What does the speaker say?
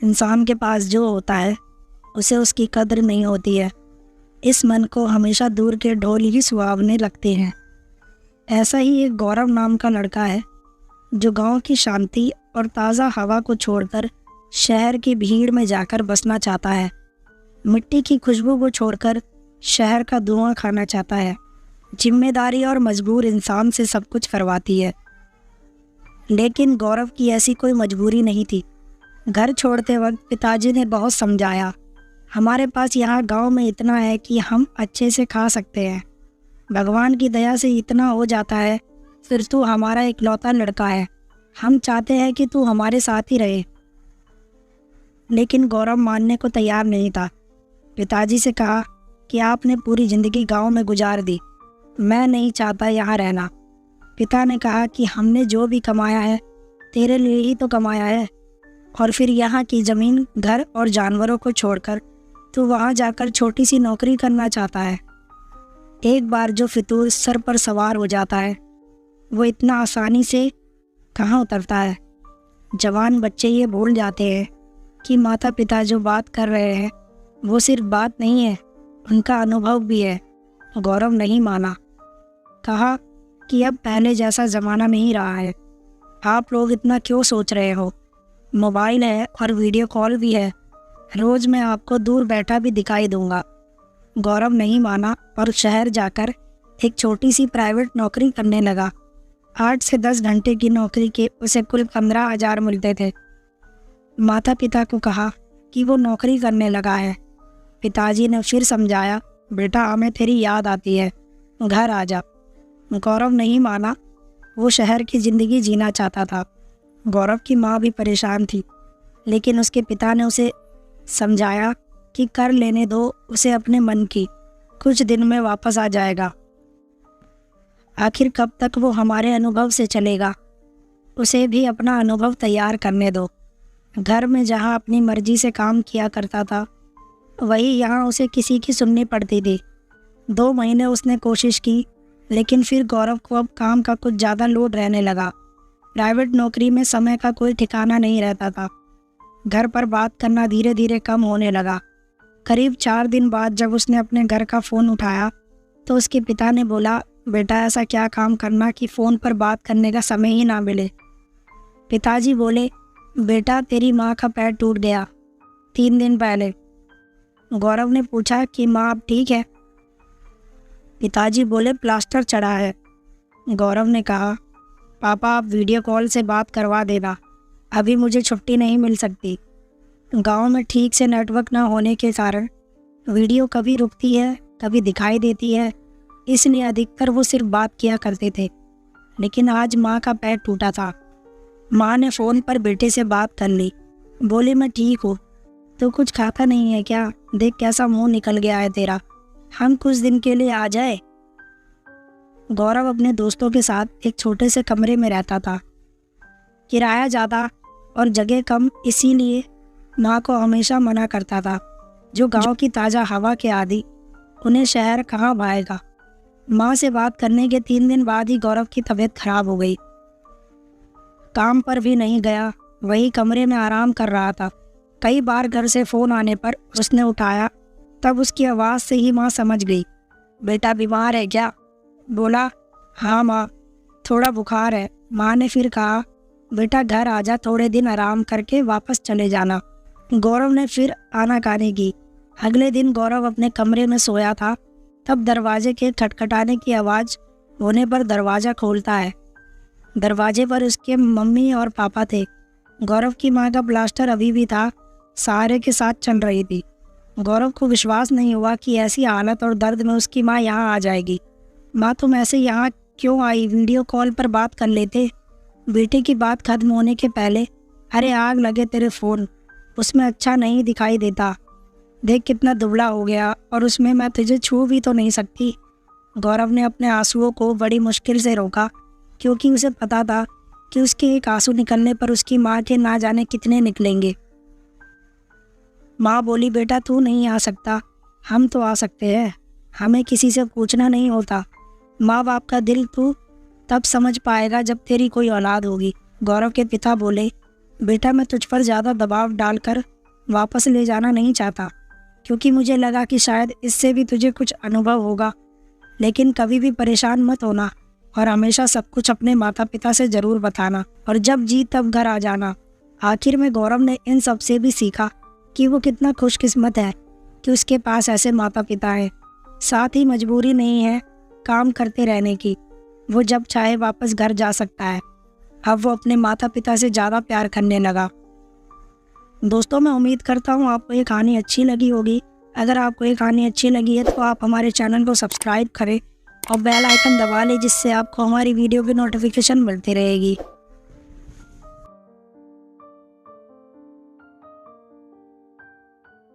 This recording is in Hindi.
इंसान के पास जो होता है उसे उसकी कद्र नहीं होती है। इस मन को हमेशा दूर के ढोल ही सुहावने लगते हैं। ऐसा ही एक गौरव नाम का लड़का है जो गांव की शांति और ताज़ा हवा को छोड़कर शहर की भीड़ में जाकर बसना चाहता है। मिट्टी की खुशबू को छोड़कर शहर का धुआं खाना चाहता है। जिम्मेदारी और मजबूर इंसान से सब कुछ करवाती है, लेकिन गौरव की ऐसी कोई मजबूरी नहीं थी। घर छोड़ते वक्त पिताजी ने बहुत समझाया, हमारे पास यहाँ गांव में इतना है कि हम अच्छे से खा सकते हैं। भगवान की दया से इतना हो जाता है, फिर तू हमारा इकलौता लड़का है, हम चाहते हैं कि तू हमारे साथ ही रहे। लेकिन गौरव मानने को तैयार नहीं था। पिताजी से कहा कि आपने पूरी ज़िंदगी गांव में गुजार दी, मैं नहीं चाहता यहाँ रहना। पिता ने कहा कि हमने जो भी कमाया है तेरे लिए ही तो कमाया है, और फिर यहाँ की ज़मीन, घर और जानवरों को छोड़कर तू वहाँ जाकर छोटी सी नौकरी करना चाहता है। एक बार जो फितूर सर पर सवार हो जाता है वो इतना आसानी से कहाँ उतरता है। जवान बच्चे ये भूल जाते हैं कि माता पिता जो बात कर रहे हैं वो सिर्फ बात नहीं है, उनका अनुभव भी है। गौरव नहीं माना, कहा कि अब पहले जैसा ज़माना नहीं रहा है। आप लोग इतना क्यों सोच रहे हो? मोबाइल है और वीडियो कॉल भी है, रोज़ मैं आपको दूर बैठा भी दिखाई दूंगा। गौरव नहीं माना और शहर जाकर एक छोटी सी प्राइवेट नौकरी करने लगा। 8 से 10 घंटे की नौकरी के उसे कुल 15,000 मिलते थे। माता पिता को कहा कि वो नौकरी करने लगा है। पिताजी ने फिर समझाया, बेटा हमें तेरी याद आती है, घर आ जा। गौरव नहीं माना, वो शहर की ज़िंदगी जीना चाहता था। गौरव की माँ भी परेशान थी, लेकिन उसके पिता ने उसे समझाया कि कर लेने दो उसे अपने मन की, कुछ दिन में वापस आ जाएगा। आखिर कब तक वो हमारे अनुभव से चलेगा, उसे भी अपना अनुभव तैयार करने दो। घर में जहाँ अपनी मर्जी से काम किया करता था, वही यहाँ उसे किसी की सुननी पड़ती थी। 2 महीने उसने कोशिश की, लेकिन फिर गौरव को अब काम का कुछ ज़्यादा लोड रहने लगा। प्राइवेट नौकरी में समय का कोई ठिकाना नहीं रहता था। घर पर बात करना धीरे धीरे कम होने लगा। करीब 4 दिन बाद जब उसने अपने घर का फ़ोन उठाया तो उसके पिता ने बोला, बेटा ऐसा क्या काम करना कि फ़ोन पर बात करने का समय ही ना मिले। पिताजी बोले, बेटा तेरी माँ का पैर टूट गया 3 दिन पहले। गौरव ने पूछा कि माँ अब ठीक है? पिताजी बोले, प्लास्टर चढ़ा है। गौरव ने कहा, पापा आप वीडियो कॉल से बात करवा देना, अभी मुझे छुट्टी नहीं मिल सकती। गांव में ठीक से नेटवर्क न होने के कारण वीडियो कभी रुकती है कभी दिखाई देती है, इसलिए अधिकतर वो सिर्फ बात किया करते थे। लेकिन आज माँ का पैर टूटा था। माँ ने फ़ोन पर बेटे से बात कर ली। बोली, मैं ठीक हूँ, तो कुछ खाता नहीं है क्या? देख कैसा मुंह निकल गया है तेरा, हम कुछ दिन के लिए आ जाए। गौरव अपने दोस्तों के साथ एक छोटे से कमरे में रहता था। किराया ज़्यादा और जगह कम, इसीलिए माँ को हमेशा मना करता था। जो गांव की ताज़ा हवा के आदी, उन्हें शहर कहाँ भाएगा। माँ से बात करने के 3 दिन बाद ही गौरव की तबीयत खराब हो गई। काम पर भी नहीं गया, वही कमरे में आराम कर रहा था। कई बार घर से फ़ोन आने पर उसने उठाया, तब उसकी आवाज़ से ही माँ समझ गई। बेटा बीमार है क्या? बोला, हाँ माँ, थोड़ा बुखार है। माँ ने फिर कहा, बेटा घर आ जा, थोड़े दिन आराम करके वापस चले जाना। गौरव ने फिर आनाकानी की। अगले दिन गौरव अपने कमरे में सोया था, तब दरवाजे के खटखटाने की आवाज़ होने पर दरवाज़ा खोलता है। दरवाजे पर उसके मम्मी और पापा थे। गौरव की माँ का प्लास्टर अभी भी था, सहारे के साथ चल रही थी। गौरव को विश्वास नहीं हुआ कि ऐसी हालत और दर्द में उसकी माँ यहाँ आ जाएगी। माँ तुम ऐसे यहाँ क्यों आई? वीडियो कॉल पर बात कर लेते। बेटे की बात खत्म होने के पहले, अरे आग लगे तेरे फ़ोन, उसमें अच्छा नहीं दिखाई देता। देख कितना दुबला हो गया, और उसमें मैं तुझे छू भी तो नहीं सकती। गौरव ने अपने आंसुओं को बड़ी मुश्किल से रोका, क्योंकि उसे पता था कि उसके एक आंसू निकलने पर उसकी माँ के ना जाने कितने निकलेंगे। माँ बोली, बेटा तू नहीं आ सकता, हम तो आ सकते हैं, हमें किसी से पूछना नहीं होता। माँ बाप का दिल तू तब समझ पाएगा जब तेरी कोई औलाद होगी। गौरव के पिता बोले, बेटा, मैं तुझ पर ज़्यादा दबाव डालकर वापस ले जाना नहीं चाहता, क्योंकि मुझे लगा कि शायद इससे भी तुझे कुछ अनुभव होगा। लेकिन कभी भी परेशान मत होना और हमेशा सब कुछ अपने माता पिता से ज़रूर बताना और जब जी तब घर आ जाना। आखिर में गौरव ने इन सब से भी सीखा कि वो कितना खुशकिस्मत है कि उसके पास ऐसे माता पिता हैं। साथ ही मजबूरी नहीं है काम करते रहने की, वो जब चाहे वापस घर जा सकता है। अब वो अपने माता पिता से ज़्यादा प्यार करने लगा। दोस्तों, मैं उम्मीद करता हूँ आपको ये कहानी अच्छी लगी होगी। अगर आपको ये कहानी अच्छी लगी है तो आप हमारे चैनल को सब्सक्राइब करें और बेल आइकन दबा लें, जिससे आपको हमारी वीडियो की नोटिफिकेशन मिलती रहेगी।